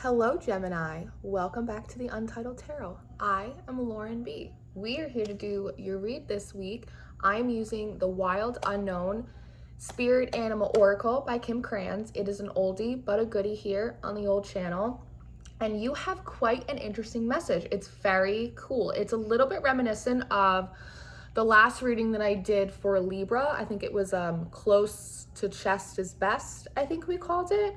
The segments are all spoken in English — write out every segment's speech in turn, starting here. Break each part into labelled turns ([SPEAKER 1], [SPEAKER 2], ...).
[SPEAKER 1] Hello, Gemini. Welcome back to the Untitled Tarot. I am Lauren B. We are here to do your read this week. I'm using the Wild Unknown Spirit Animal Oracle by Kim Krans. It is an oldie but a goodie here on the old channel. And you have quite an interesting message. It's very cool. It's a little bit reminiscent of the last reading that I did for Libra. I think it was Close to Chest is Best, I think we called it.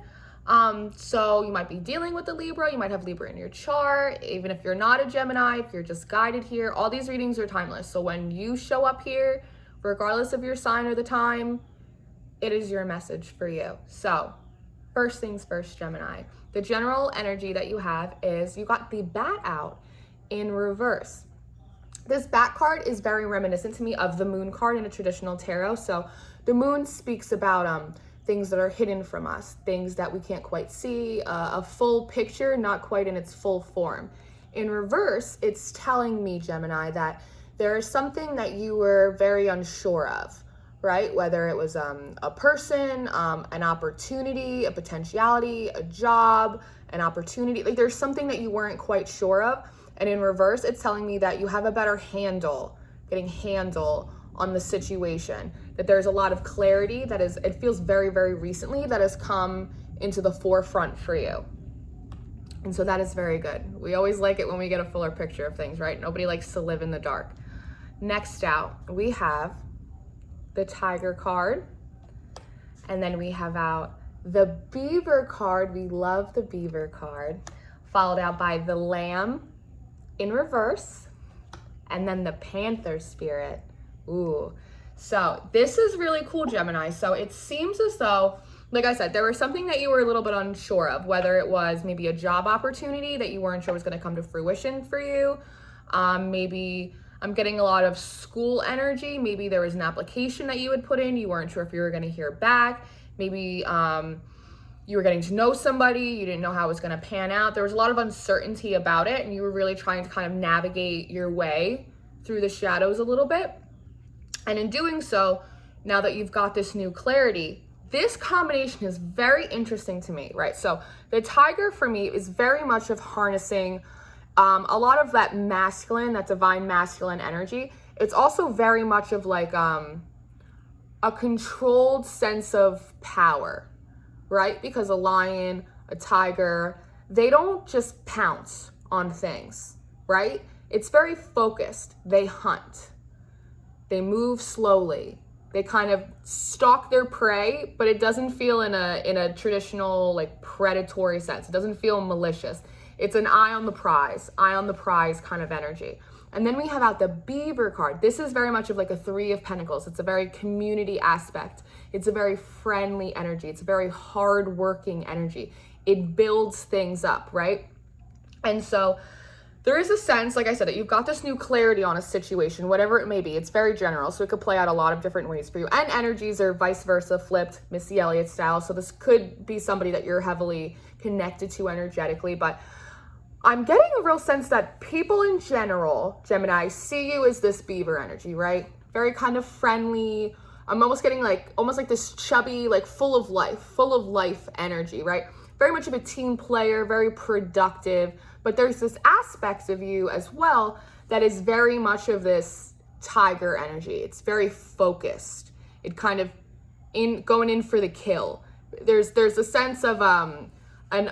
[SPEAKER 1] So you might be dealing with the Libra, you might have Libra in your chart, even if you're not a Gemini, if you're just guided here, all these readings are timeless. So when you show up here, regardless of your sign or the time, it is your message for you. So first things first, Gemini, the general energy that you have is you got the Bat out in reverse. This Bat card is very reminiscent to me of the Moon card in a traditional tarot. So the Moon speaks about things that are hidden from us, things that we can't quite see, a full picture, not quite in its full form. In reverse, it's telling me, Gemini, that there is something that you were very unsure of, right? Whether it was a person, an opportunity, a potentiality, a job, an opportunity, like there's something that you weren't quite sure of. And in reverse, it's telling me that you have a better handle on the situation, that there's a lot of clarity that is, it feels very, very recently that has come into the forefront for you. And so that is very good. We always like it when we get a fuller picture of things, right? Nobody likes to live in the dark. Next out, we have the Tiger card. And then we have out the Beaver card. We love the Beaver card. Followed out by the Lamb in reverse. And then the Panther Spirit. Ooh, so this is really cool, Gemini. So it seems as though, like I said, there was something that you were a little bit unsure of, whether it was maybe a job opportunity that you weren't sure was going to come to fruition for you. Maybe I'm getting a lot of school energy. Maybe there was an application that you had put in. You weren't sure if you were going to hear back. Maybe you were getting to know somebody. You didn't know how it was going to pan out. There was a lot of uncertainty about it, and you were really trying to kind of navigate your way through the shadows a little bit. And in doing so, now that you've got this new clarity, this combination is very interesting to me, right? So the Tiger for me is very much of harnessing a lot of that masculine, that divine masculine energy. It's also very much of like a controlled sense of power, right? Because a lion, a tiger, they don't just pounce on things, right? It's very focused. They hunt. They move slowly. They kind of stalk their prey, but it doesn't feel in a traditional like predatory sense. It doesn't feel malicious. It's an eye on the prize kind of energy. And then we have out the Beaver card. This is very much of like a Three of Pentacles. It's a very community aspect. It's a very friendly energy. It's a very hardworking energy. It builds things up, right? And so there is a sense, like I said, that you've got this new clarity on a situation, whatever it may be. It's very general, so it could play out a lot of different ways for you. And energies are vice versa, flipped, Missy Elliott style. So this could be somebody that you're heavily connected to energetically. But I'm getting a real sense that people in general, Gemini, see you as this Beaver energy, right? Very kind of friendly. I'm almost getting like, almost like this chubby, like full of life energy, right? Very much of a team player, very productive. But there's this aspect of you as well that is very much of this Tiger energy. It's very focused. It kind of going in for the kill. There's a sense of an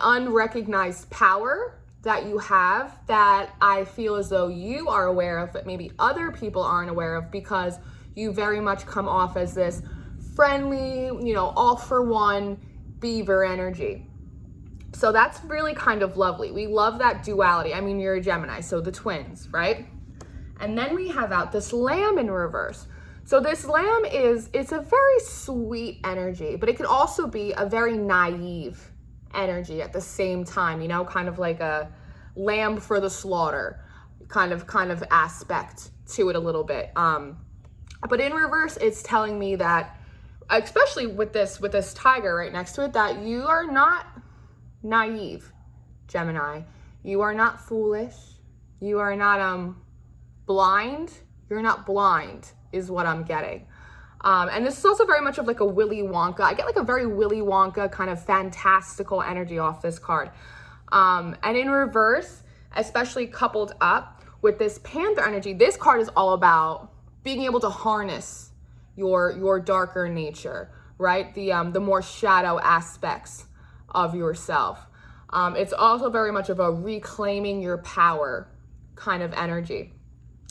[SPEAKER 1] unrecognized power that you have that I feel as though you are aware of, but maybe other people aren't aware of, because you very much come off as this friendly, all for one Beaver energy. So that's really kind of lovely. We love that duality. I mean, you're a Gemini, so the twins, right? And then we have out this Lamb in reverse. So this Lamb it's a very sweet energy, but it can also be a very naive energy at the same time, kind of like a lamb for the slaughter kind of aspect to it a little bit. But in reverse, it's telling me that, especially with this Tiger right next to it, that you are not naive, Gemini. You are not foolish. You are not blind. You're not blind is what I'm getting. And this is also very much of like a Willy Wonka. I get like a very Willy Wonka kind of fantastical energy off this card. And in reverse, especially coupled up with this Panther energy, this card is all about being able to harness your darker nature, right? The more shadow aspects of yourself. It's also very much of a reclaiming your power kind of energy.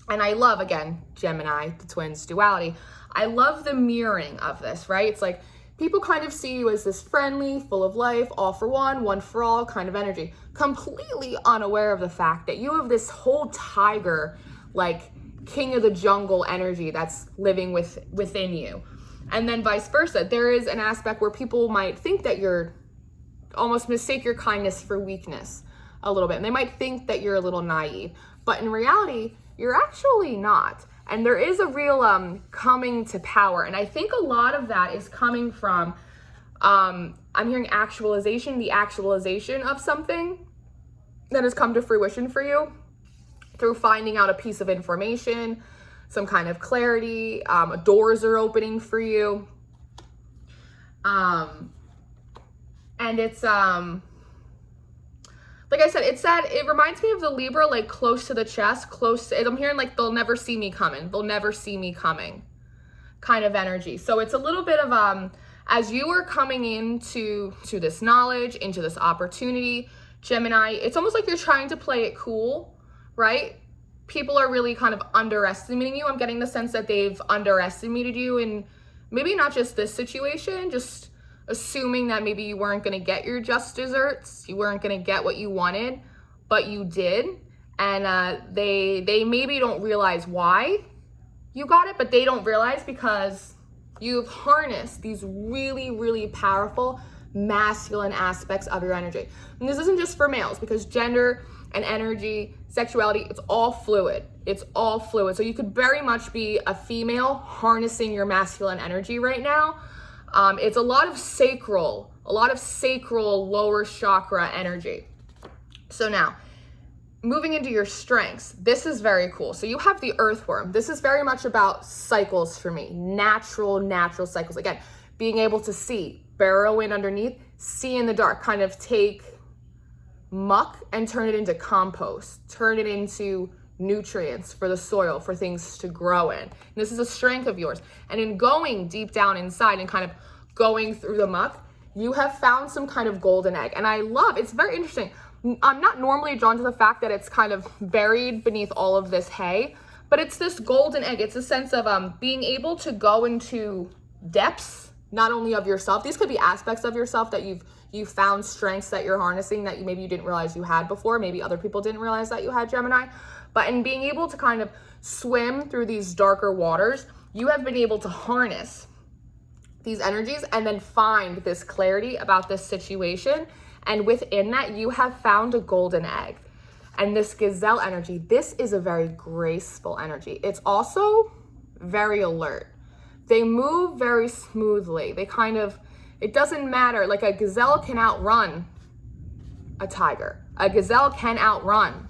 [SPEAKER 1] And I love, again, Gemini, the twins duality. I love the mirroring of this, right? It's like people kind of see you as this friendly, full of life, all for one for all kind of energy, completely unaware of the fact that you have this whole tiger, like king of the jungle energy that's living within you. And then vice versa. There is an aspect where people might think that you're almost mistake your kindness for weakness a little bit. And they might think that you're a little naive, but in reality, you're actually not. And there is a real coming to power. And I think a lot of that is coming from, I'm hearing actualization, the actualization of something that has come to fruition for you through finding out a piece of information, some kind of clarity, doors are opening for you. And it's, like I said, it reminds me of the Libra, like close to the chest, I'm hearing like they'll never see me coming. They'll never see me coming kind of energy. So it's a little bit of, as you are coming into this knowledge, into this opportunity, Gemini, it's almost like you're trying to play it cool, right? People are really kind of underestimating you. I'm getting the sense that they've underestimated you in maybe not just this situation, just assuming that maybe you weren't going to get your just desserts, you weren't going to get what you wanted, but you did. And they maybe don't realize why you got it, but they don't realize because you've harnessed these really, really powerful masculine aspects of your energy. And this isn't just for males, because gender and energy, sexuality, it's all fluid. It's all fluid. So you could very much be a female harnessing your masculine energy right now. It's a lot of sacral lower chakra energy. So now, moving into your strengths, this is very cool. So you have the earthworm. This is very much about cycles for me, natural cycles. Again, being able to see, burrow in underneath, see in the dark, kind of take muck and turn it into compost, turn it into nutrients for the soil, for things to grow in. And this is a strength of yours. And in going deep down inside and kind of going through the muck, you have found some kind of golden egg. And I love, it's very interesting. I'm not normally drawn to the fact that it's kind of buried beneath all of this hay, but it's this golden egg. It's a sense of being able to go into depths, not only of yourself. These could be aspects of yourself that you've found strengths that you're harnessing that maybe you didn't realize you had before. Maybe other people didn't realize that you had, Gemini. But in being able to kind of swim through these darker waters, you have been able to harness these energies and then find this clarity about this situation. And within that, you have found a golden egg. And this gazelle energy, this is a very graceful energy. It's also very alert. They move very smoothly. They kind of, it doesn't matter. Like a gazelle can outrun a tiger. A gazelle can outrun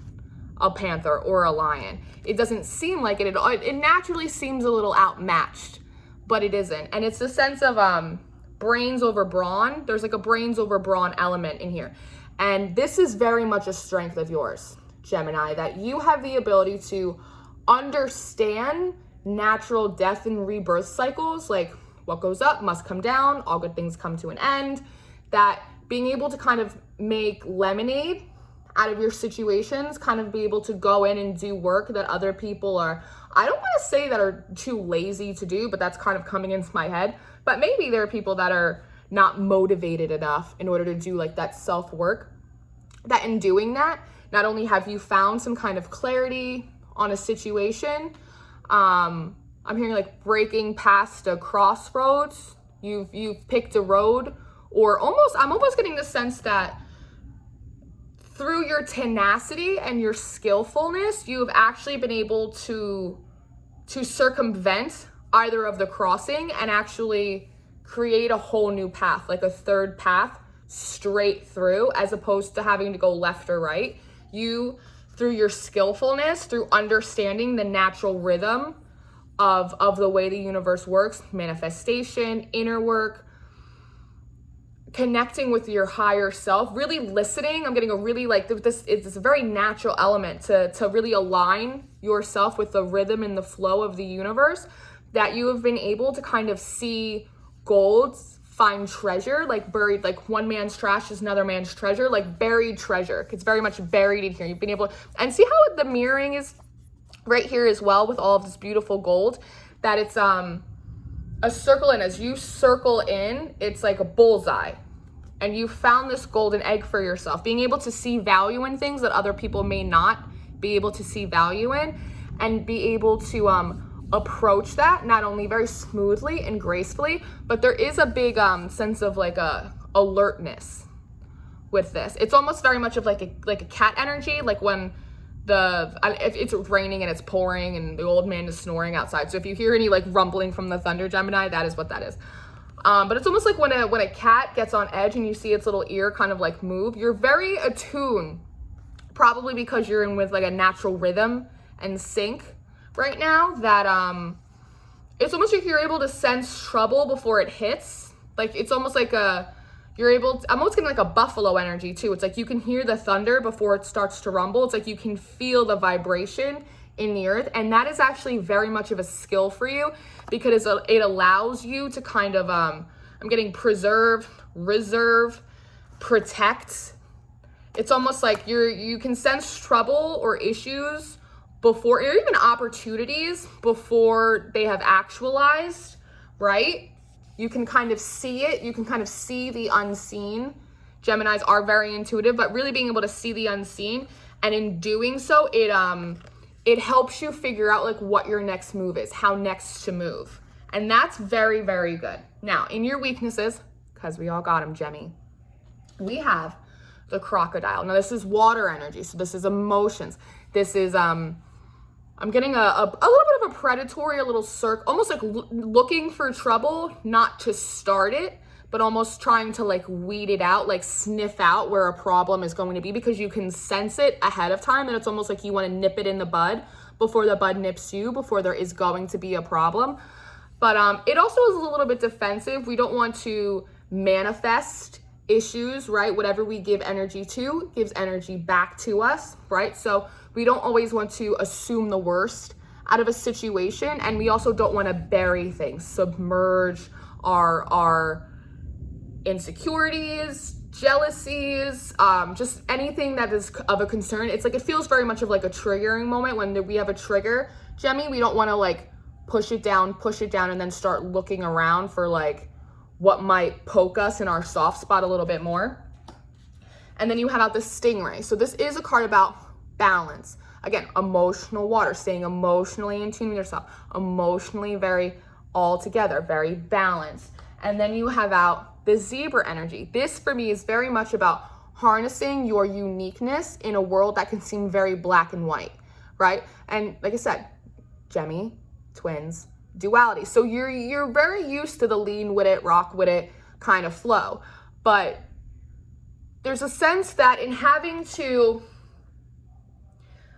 [SPEAKER 1] a panther or a lion. It doesn't seem like it at all. It naturally seems a little outmatched, but it isn't. And it's the sense of brains over brawn. There's like a brains over brawn element in here. And this is very much a strength of yours, Gemini, that you have the ability to understand natural death and rebirth cycles, like what goes up must come down, all good things come to an end, that being able to kind of make lemonade out of your situations, kind of be able to go in and do work that other people are, I don't want to say that are too lazy to do, but that's kind of coming into my head. But maybe there are people that are not motivated enough in order to do like that self-work, that in doing that, not only have you found some kind of clarity on a situation, I'm hearing like breaking past a crossroads, you've picked a road, or I'm almost getting the sense that through your tenacity and your skillfulness, you've actually been able to circumvent either of the crossing and actually create a whole new path, like a third path straight through, as opposed to having to go left or right. You, through your skillfulness, through understanding the natural rhythm of the way the universe works, manifestation, inner work, connecting with your higher self, really listening. I'm getting a really like this, it's a very natural element to really align yourself with the rhythm and the flow of the universe, that you have been able to kind of see gold, find treasure, like buried, like one man's trash is another man's treasure, like buried treasure. It's very much buried in here. You've been able to, and see how the mirroring is right here as well with all of this beautiful gold, that it's a circle, and as you circle in, it's like a bullseye, and you found this golden egg for yourself, being able to see value in things that other people may not be able to see value in, and be able to approach that not only very smoothly and gracefully, but there is a big sense of like a alertness with this. It's almost very much of like a cat energy, like when if it's raining and it's pouring and the old man is snoring outside. So if you hear any like rumbling from the thunder, Gemini, that is what that is. But it's almost like when a cat gets on edge and you see its little ear kind of like move, you're very attuned, probably because you're in with like a natural rhythm and sync right now, that it's almost like you're able to sense trouble before it hits. Like it's almost like I'm almost getting like a buffalo energy too. It's like you can hear the thunder before it starts to rumble. It's like you can feel the vibration in the earth. And that is actually very much of a skill for you, because it allows you to kind of, I'm getting preserve, reserve, protect. It's almost like you can sense trouble or issues before, or even opportunities before they have actualized, right? You can kind of see it. You can kind of see the unseen. Geminis are very intuitive, but really being able to see the unseen. And in doing so, it helps you figure out like what your next move is, how next to move. And that's very, very good. Now, in your weaknesses, because we all got them, Gemmy, we have the crocodile. Now, this is water energy. So this is emotions. This is, I'm getting a little bit of a predatory, a little almost like looking for trouble, not to start it, but almost trying to like weed it out, like sniff out where a problem is going to be, because you can sense it ahead of time. And it's almost like you want to nip it in the bud before the bud nips you, before there is going to be a problem. But it also is a little bit defensive. We don't want to manifest issues, right? Whatever we give energy to gives energy back to us, right? So we don't always want to assume the worst out of a situation, and we also don't want to bury things, submerge our insecurities, jealousies, just anything that is of a concern. It's like, it feels very much of like a triggering moment when we have a trigger, Gemmy. We don't want to like push it down, and then start looking around for like what might poke us in our soft spot a little bit more. And then you have out the stingray. So this is a card about balance. Again, emotional water, staying emotionally in tune with yourself, emotionally very all together, very balanced. And then you have out the zebra energy. This for me is very much about harnessing your uniqueness in a world that can seem very black and white, right? And like I said, Gemmy, twins, duality. So you're very used to the lean with it, rock with it kind of flow. But there's a sense that in having to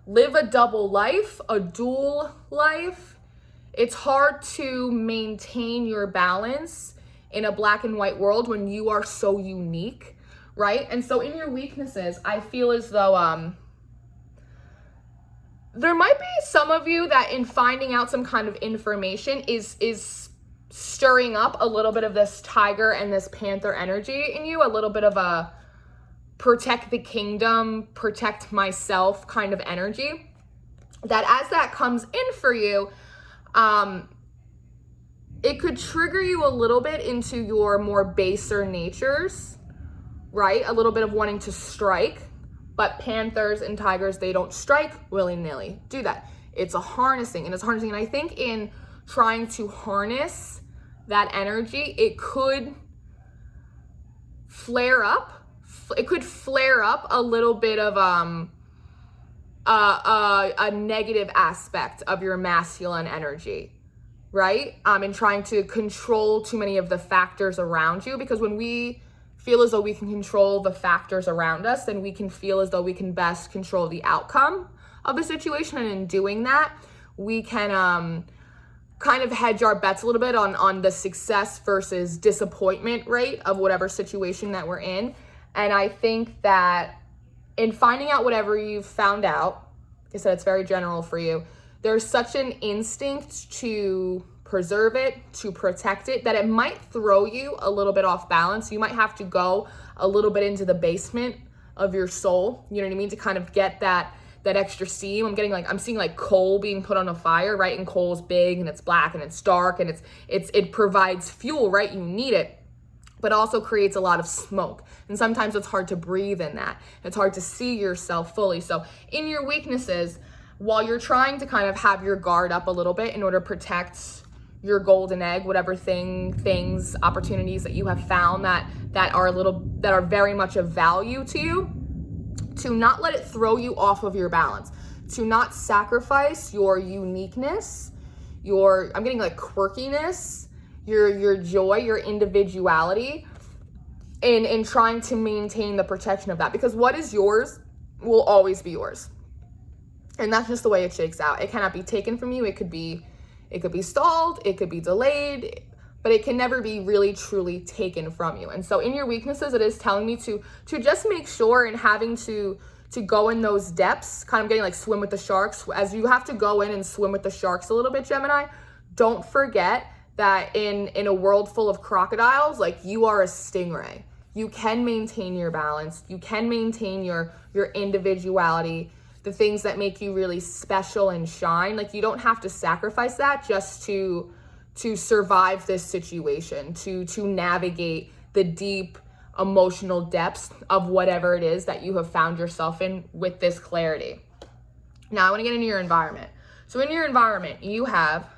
[SPEAKER 1] live a double life, a dual life, it's hard to maintain your balance in a black and white world when you are so unique, right? And so in your weaknesses, I feel as though there might be some of you that in finding out some kind of information is stirring up a little bit of this tiger and this panther energy in you, a little bit of a protect the kingdom, protect myself kind of energy. That as that comes in for you, it could trigger you a little bit into your more baser natures, right? A little bit of wanting to strike, but panthers and tigers, they don't strike willy-nilly, do that. It's a harnessing, and it's harnessing. And I think in trying to harness that energy, it could flare up. It could flare up a little bit of a negative aspect of your masculine energy, right? In trying to control too many of the factors around you, because when we feel as though we can control the factors around us, then we can feel as though we can best control the outcome of the situation. And in doing that, we can kind of hedge our bets a little bit on the success versus disappointment rate of whatever situation that we're in. And I think that in finding out whatever you've found out, like I said, it's very general for you, there's such an instinct to preserve it, to protect it, that it might throw you a little bit off balance. You might have to go a little bit into the basement of your soul, you know what I mean, to kind of get that extra steam. I'm seeing like coal being put on a fire, right? And coal's big and it's black and it's dark and it provides fuel, right? You need it, but also creates a lot of smoke. And sometimes it's hard to breathe in that. It's hard to see yourself fully. So in your weaknesses, while you're trying to kind of have your guard up a little bit in order to protect your golden egg, whatever things, opportunities that you have found that are very much of value to you, to not let it throw you off of your balance, to not sacrifice your uniqueness, I'm getting like quirkiness, your joy, your individuality in trying to maintain the protection of that, because what is yours will always be yours. And that's just the way it shakes out. It cannot be taken from you. It could be stalled, it could be delayed, but it can never be really truly taken from you. And so in your weaknesses, it is telling me to just make sure, and having to go in those depths, kind of getting like swim with the sharks, as you have to go in and swim with the sharks a little bit, Gemini. Don't forget that in a world full of crocodiles, like, you are a stingray. You can maintain your balance. You can maintain your individuality, the things that make you really special and shine. Like, you don't have to sacrifice that just to survive this situation, to navigate the deep emotional depths of whatever it is that you have found yourself in with this clarity. Now I want to get into your environment. So in your environment, you have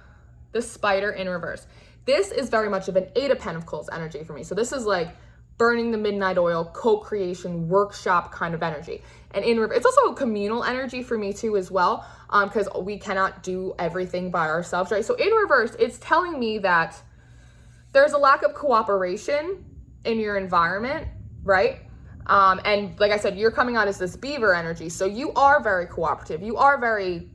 [SPEAKER 1] the Spider in reverse. This is very much of an Eight of Pentacles energy for me. So this is like burning the midnight oil, co-creation, workshop kind of energy. And in reverse, it's also a communal energy for me too as well, because we cannot do everything by ourselves, right? So in reverse, it's telling me that there's a lack of cooperation in your environment, right? And like I said, you're coming out as this beaver energy. So you are very cooperative. You are very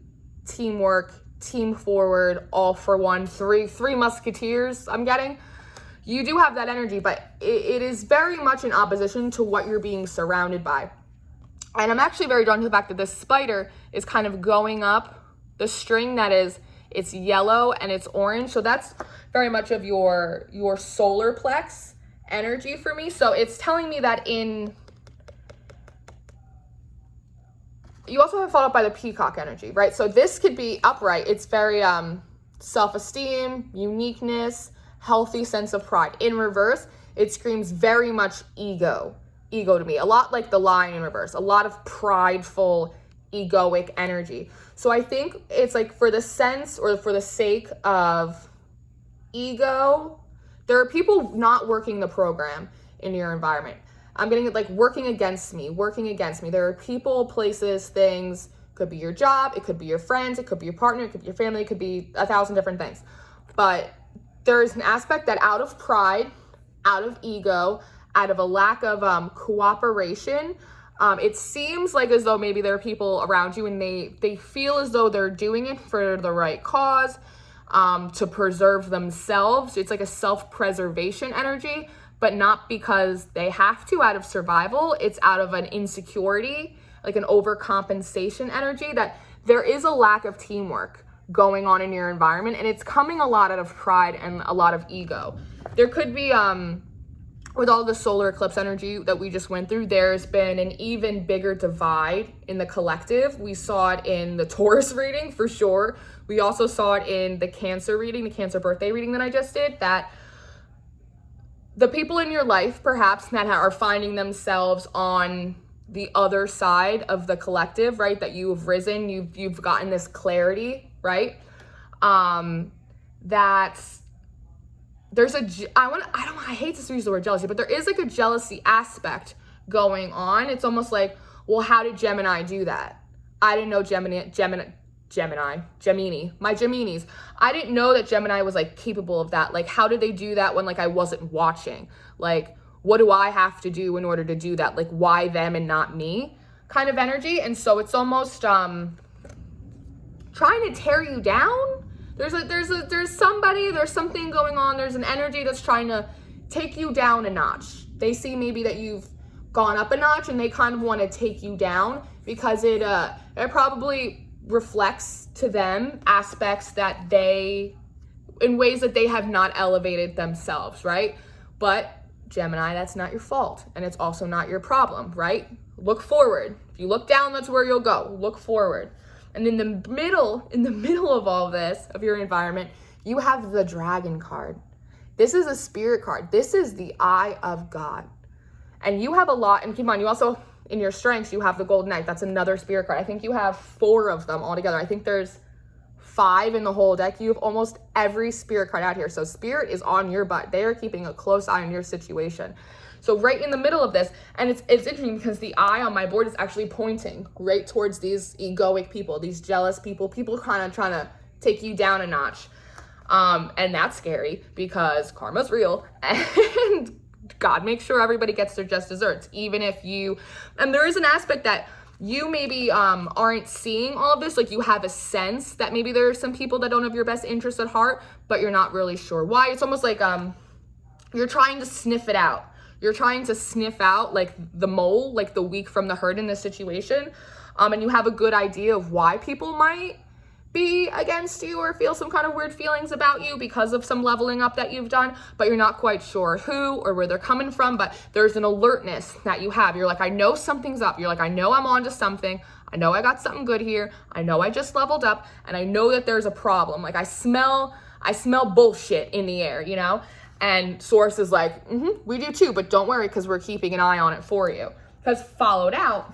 [SPEAKER 1] teamwork, team forward, all for one, three musketeers I'm getting. You do have that energy, but it is very much in opposition to what you're being surrounded by. And I'm actually very drawn to the fact that this spider is kind of going up the string that is, it's yellow and it's orange. So that's very much of your solar plex energy for me. So it's telling me that you also have followed up by the peacock energy, right? So this could be upright. It's very self-esteem, uniqueness, healthy sense of pride. In reverse, it screams very much ego to me. A lot like the Lion in reverse, a lot of prideful, egoic energy. So I think it's like, for the sense or for the sake of ego, there are people not working the program in your environment. I'm getting it like working against me. There are people, places, things. Could be your job, it could be your friends, it could be your partner, it could be your family, it could be 1,000 different things. But there is an aspect that out of pride, out of ego, out of a lack of cooperation, it seems like as though maybe there are people around you and they feel as though they're doing it for the right cause, to preserve themselves. It's like a self-preservation energy, but not because they have to out of survival. It's out of an insecurity, like an overcompensation energy, that there is a lack of teamwork going on in your environment, and it's coming a lot out of pride and a lot of ego. There could be, with all the solar eclipse energy that we just went through, there's been an even bigger divide in the collective. We saw it in the Taurus reading for sure. We also saw it in the Cancer reading, the Cancer birthday reading that I just did, that the people in your life perhaps that are finding themselves on the other side of the collective, right? That you've risen, you've gotten this clarity, right? That's, there's I hate to use the word jealousy, but there is like a jealousy aspect going on. It's almost like, well, how did Gemini do that? I didn't know Gemini, my Geminis. I didn't know that Gemini was like capable of that. Like, how did they do that when like I wasn't watching? Like, what do I have to do in order to do that? Like, why them and not me kind of energy. And so it's almost trying to tear you down. There's somebody, there's something going on. There's an energy that's trying to take you down a notch. They see maybe that you've gone up a notch and they kind of want to take you down because it probably reflects to them aspects that in ways that they have not elevated themselves, right? But Gemini, that's not your fault. And it's also not your problem, right? Look forward. If you look down, that's where you'll go. Look forward. And in the middle of all this, of your environment, you have the Dragon card. This is a spirit card. This is the eye of God. And you have a lot, and keep in mind, you also, in your strengths, you have the Golden Egg. That's another spirit card. I think you have 4 of them altogether. I think there's 5 in the whole deck. You have almost every spirit card out here. So spirit is on your butt. They are keeping a close eye on your situation. So right in the middle of this, and it's interesting because the eye on my board is actually pointing right towards these egoic people, these jealous people kind of trying to take you down a notch. And that's scary because karma's real and God makes sure everybody gets their just desserts, even if and there is an aspect that you maybe aren't seeing all of this. Like you have a sense that maybe there are some people that don't have your best interest at heart, but you're not really sure why. It's almost like you're trying to sniff it out. You're trying to sniff out like the mole, like the weak from the herd in this situation. And you have a good idea of why people might be against you or feel some kind of weird feelings about you because of some leveling up that you've done, but you're not quite sure who or where they're coming from. But there's an alertness that you have. You're like, I know something's up. You're like, I know I'm onto something. I know I got something good here. I know I just leveled up and I know that there's a problem. Like I smell bullshit in the air, you know? And Source is like, we do too, but don't worry because we're keeping an eye on it for you. Because followed out,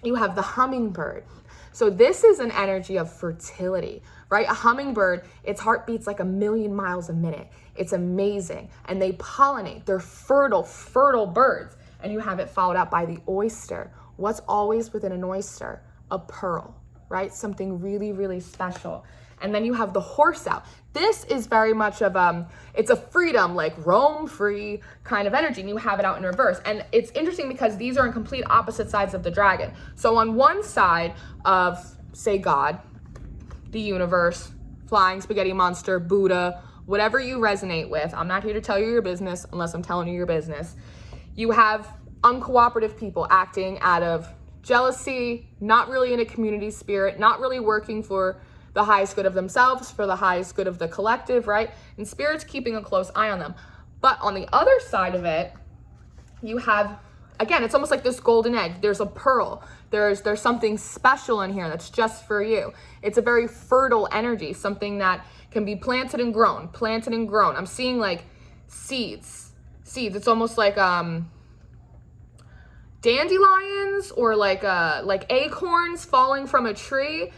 [SPEAKER 1] you have the hummingbird. So this is an energy of fertility, right? A hummingbird, its heart beats like 1,000,000 miles a minute. It's amazing. And they pollinate. They're fertile birds. And you have it followed up by the oyster. What's always within an oyster? A pearl, right? Something really, really special. And then you have the horse out. This is very much of, it's a freedom, like roam free kind of energy. And you have it out in reverse. And it's interesting because these are in complete opposite sides of the dragon. So on one side of, say, God, the universe, flying spaghetti monster, Buddha, whatever you resonate with. I'm not here to tell you your business unless I'm telling you your business. You have uncooperative people acting out of jealousy, not really in a community spirit, not really working for the highest good of themselves, for the highest good of the collective, right? And spirit's keeping a close eye on them. But on the other side of it, you have, again, it's almost like this golden egg. There's a pearl. There's something special in here that's just for you. It's a very fertile energy, something that can be planted and grown. I'm seeing like seeds. It's almost like dandelions or like acorns falling from a tree.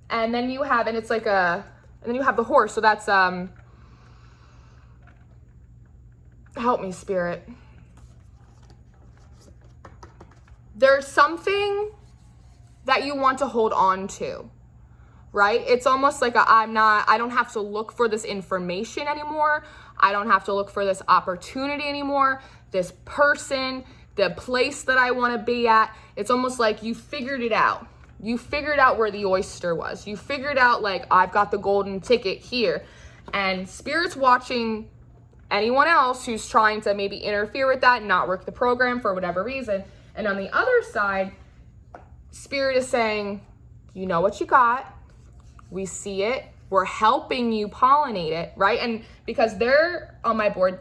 [SPEAKER 1] And then you have, and then you have the horse. So that's, help me, spirit. There's something that you want to hold on to, right? It's almost like I don't have to look for this information anymore. I don't have to look for this opportunity anymore. This person, the place that I want to be at. It's almost like you figured it out. You figured out where the oyster was. You figured out like, I've got the golden ticket here. And spirit's watching anyone else who's trying to maybe interfere with that and not work the program for whatever reason. And on the other side, spirit is saying, you know what you got. We see it. We're helping you pollinate it, right? And because they're on my board,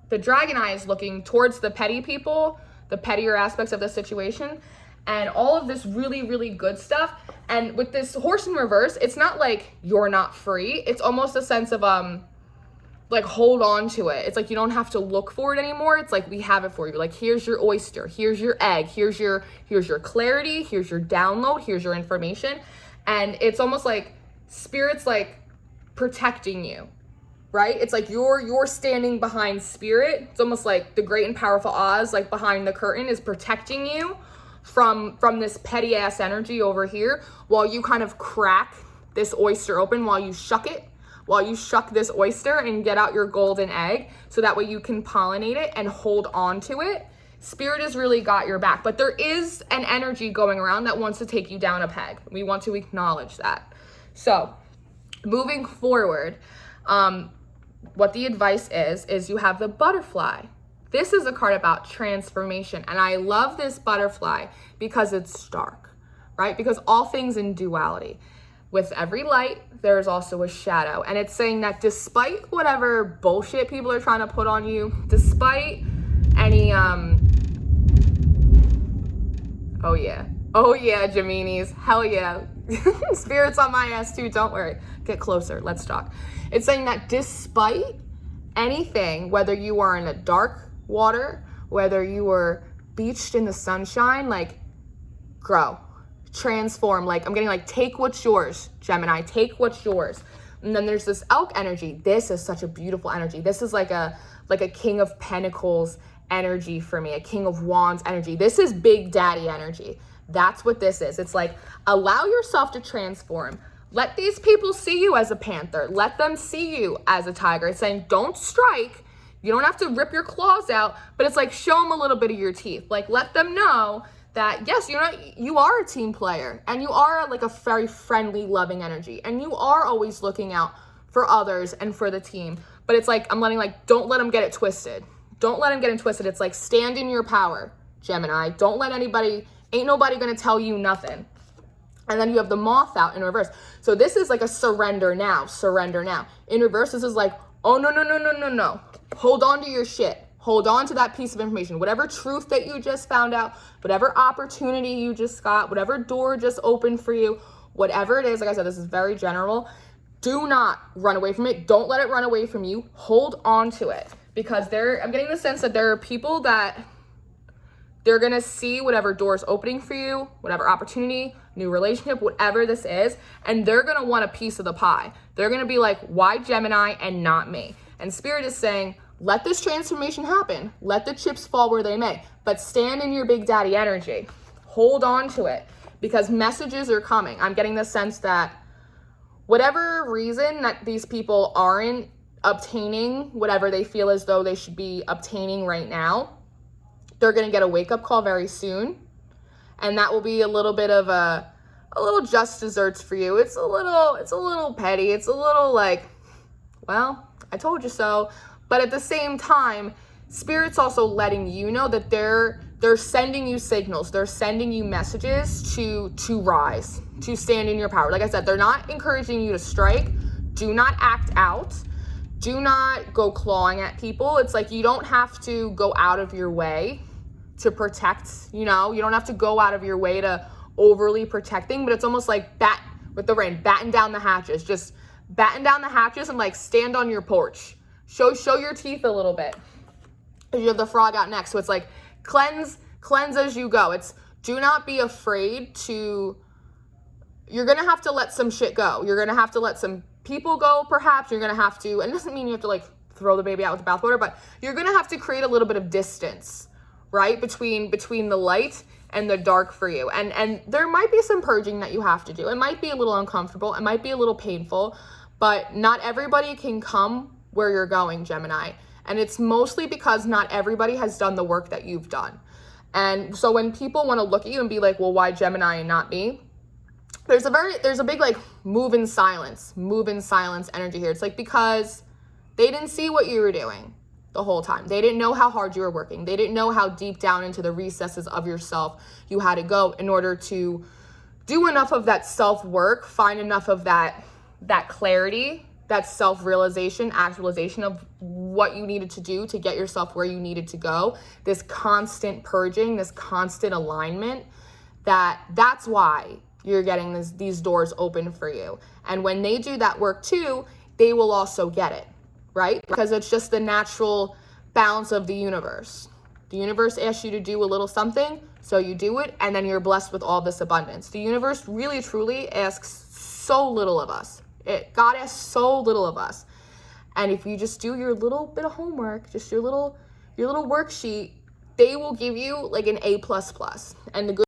[SPEAKER 1] the dragon eye is looking towards the petty people, the pettier aspects of the situation, and all of this really, really good stuff. And with this horse in reverse, it's not like you're not free. It's almost a sense of, like, hold on to it. It's like you don't have to look for it anymore. It's like we have it for you. Like, here's your oyster, here's your egg, here's your clarity, here's your download, here's your information. And it's almost like spirit's like protecting you, right? It's like you're standing behind spirit. It's almost like the great and powerful Oz, like behind the curtain, is protecting you from this petty ass energy over here, while you kind of crack this oyster open, while you shuck this oyster and get out your golden egg, so that way you can pollinate it and hold on to it. Spirit has really got your back, but there is an energy going around that wants to take you down a peg. We want to acknowledge that. So moving forward, what the advice is you have the butterfly. This is a card about transformation. And I love this butterfly because it's dark, right? Because all things in duality. With every light, there's also a shadow. And it's saying that despite whatever bullshit people are trying to put on you, despite any, oh yeah, Geminis, hell yeah. Spirit's on my ass too, don't worry. Get closer, let's talk. It's saying that despite anything, whether you are in a dark water, whether you are beached in the sunshine, like, grow, transform. Like, I'm getting like, take what's yours, Gemini, take what's yours. And then there's this elk energy. This is such a beautiful energy. This is like a King of Pentacles energy for me, a King of Wands energy. This is Big Daddy energy. That's what this is. It's like, allow yourself to transform. Let these people see you as a panther. Let them see you as a tiger. It's saying, don't strike. You don't have to rip your claws out, but it's like, show them a little bit of your teeth. Like, let them know that, yes, you are a team player, and you are like a very friendly, loving energy, and you are always looking out for others and for the team. But it's like, I'm letting, like, don't let them get it twisted. Don't let them get it twisted. It's like, stand in your power, Gemini. Don't let anybody, ain't nobody gonna tell you nothing. And then you have the moth out in reverse. So this is like a surrender now, surrender now. In reverse, this is like, oh, no. Hold on to your shit. Hold on to that piece of information. Whatever truth that you just found out, whatever opportunity you just got, whatever door just opened for you, whatever it is, like I said, this is very general. Do not run away from it. Don't let it run away from you. Hold on to it. Because I'm getting the sense that there are people that they're going to see whatever door is opening for you, whatever opportunity, new relationship, whatever this is, and they're going to want a piece of the pie. They're going to be like, why Gemini and not me? And Spirit is saying, let this transformation happen. Let the chips fall where they may, but stand in your Big Daddy energy. Hold on to it, because messages are coming. I'm getting the sense that whatever reason that these people aren't obtaining whatever they feel as though they should be obtaining right now, they're going to get a wake-up call very soon. And that will be a little bit of a little just desserts for you. It's a little petty. It's a little like, well, I told you so. But at the same time, Spirit's also letting you know that they're sending you signals. They're sending you messages to rise, to stand in your power. Like I said, they're not encouraging you to strike. Do not act out. Do not go clawing at people. It's like, you don't have to go out of your way to protect, you don't have to go out of your way to overly protecting, but it's almost like batten down the hatches. Just batten down the hatches and like stand on your porch. Show your teeth a little bit. You have the frog out next. So it's like, cleanse as you go. It's, do not be afraid to, you're going to have to let some shit go. You're going to have to let some people go, perhaps. You're going to have to, and it doesn't mean you have to like throw the baby out with the bathwater, but you're going to have to create a little bit of distance, right? Between the light and the dark for you. And there might be some purging that you have to do. It might be a little uncomfortable. It might be a little painful, but not everybody can come where you're going, Gemini. And it's mostly because not everybody has done the work that you've done. And so when people want to look at you and be like, well, why Gemini and not me? There's a big like move in silence energy here. It's like, because they didn't see what you were doing the whole time. They didn't know how hard you were working. They didn't know how deep down into the recesses of yourself you had to go in order to do enough of that self-work, find enough of that clarity, that self-realization, actualization of what you needed to do to get yourself where you needed to go. This constant purging, this constant alignment, that's why you're getting these doors open for you. And when they do that work too, they will also get it, right? Because it's just the natural balance of the universe. The universe asks you to do a little something, so you do it, and then you're blessed with all this abundance. The universe really, truly asks so little of us. God asks so little of us. And if you just do your little bit of homework, just your little worksheet, they will give you like an A++. And the good